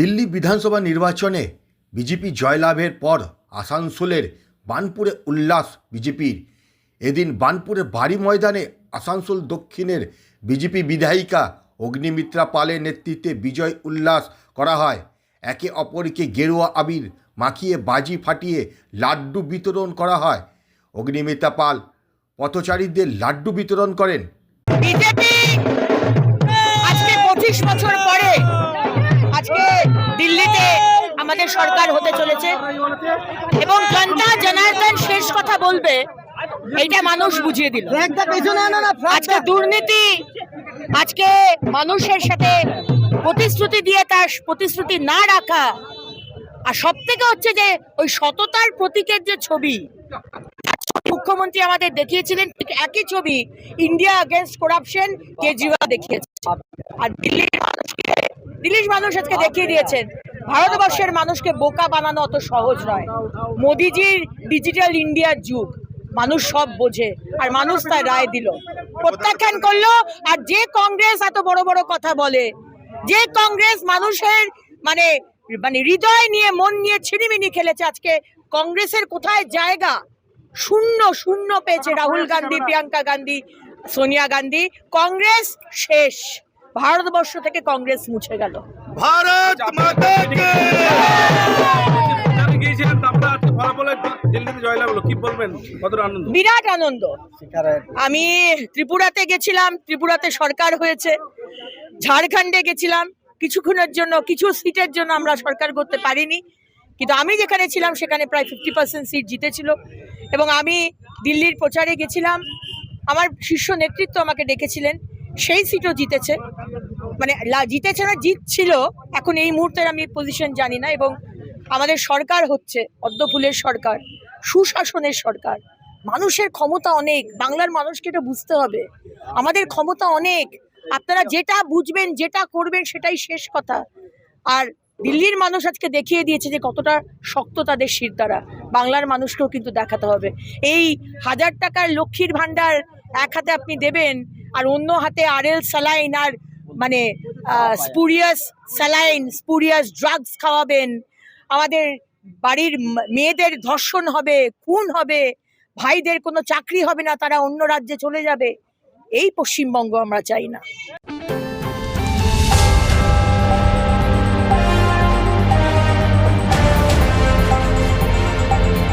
দিল্লি বিধানসভা নির্বাচনে বিজেপি জয়লাভের পর আসানসোলের বার্নপুরে উল্লাস বিজেপির। এদিন বার্নপুরের বাড়ি ময়দানে আসানসোল দক্ষিণের বিজেপি বিধায়িকা অগ্নিমিত্রা পালের নেতৃত্বে বিজয় উল্লাস করা হয়। একে অপরকে গেরুয়া আবির মাখিয়ে বাজি ফাটিয়ে লাড্ডু বিতরণ করা হয়। অগ্নিমিত্রা পাল পথচারীদের লাড্ডু বিতরণ করেন। বিজেপি আজকে 25 বছর পরে আজকে দিল্লিতে আমাদের সরকার হতে চলেছে এবং জনতা জনার্দন শেষ কথা বলবে, এইটা মানুষ বুঝিয়ে দিল। আজকে দুর্নীতি, আজকে মানুষের সাথে প্রতিশ্রুতি দিয়ে তার প্রতিশ্রুতি না রাখা, আর সব থেকে হচ্ছে যে ওই সততার প্রতীকের যে ছবি মুখ্যমন্ত্রী আমাদের দেখিয়েছিলেন, ঠিক একই ছবি ইন্ডিয়া এগেনস্ট করাপশন কেজরিওয়াল দেখিয়েছে। আর দিল্লির মানুষ আজকে দেখিয়ে দিয়েছেন ভারতবর্ষের মানুষকে বোকা বানানো অত সহজ নয়। মোদিজির ডিজিটাল ইন্ডিয়ার যুগ, মানুষ সব বোঝে আর মানুষ তার রায় দিল, প্রত্যাখ্যান করলো। আর যে কংগ্রেস এত বড় বড় কথা বলে, যে কংগ্রেস মানুষের মানে হৃদয় নিয়ে মন নিয়ে ছিনিমিনি খেলেছে, আজকে কংগ্রেসের কোথায় জায়গা? শূন্য শূন্য পেয়েছে রাহুল গান্ধী, প্রিয়াঙ্কা গান্ধী, সোনিয়া গান্ধী। কংগ্রেস শেষ, ভারতবর্ষ থেকে কংগ্রেস মুছে গেল। ভারত মাতা কি বিরাট আনন্দ। আমি ত্রিপুরাতে গেছিলাম, ত্রিপুরাতে সরকার হয়েছে। ঝাড়খণ্ডে গেছিলাম কিছুক্ষণের জন্য, কিছু সিটের জন্য আমরা সরকার করতে পারিনি, কিন্তু আমি যেখানে ছিলাম সেখানে প্রায় 50% সিট জিতেছিল। এবং আমি দিল্লির প্রচারে গেছিলাম, আমার শীর্ষ নেতৃত্ব আমাকে ডেকেছিলেন, সেই সিটও জিতেছে। মানে জিতেছে না, জিতছিল, এখন এই মুহূর্তের আমি পজিশন জানি না। এবং আমাদের সরকার হচ্ছে পদ্মফুলের সরকার, সুশাসনের সরকার। মানুষের ক্ষমতা অনেক, বাংলার মানুষকে এটা বুঝতে হবে, আমাদের ক্ষমতা অনেক। আপনারা যেটা বুঝবেন, যেটা করবেন সেটাই শেষ কথা। আর দিল্লির মানুষ আজকে দেখিয়ে দিয়েছে যে কতটা শক্ত তাদের শিরদাঁড়া। বাংলার মানুষকেও কিন্তু দেখাতে হবে। এই 1000 টাকার লক্ষ্মীর ভান্ডার এক হাতে আপনি দেবেন আর অন্য হাতে আরএল স্যালাইন আর মানে স্পুরিয়াস স্যালাইন, স্পুরিয়াস ড্রাগস খাওয়াবেন। আমাদের বাড়ির মেয়েদের ধর্ষণ হবে, খুন হবে, ভাইদের কোনো চাকরি হবে না, তারা অন্য রাজ্যে চলে যাবে। এই পশ্চিমবঙ্গ আমরা চাই না।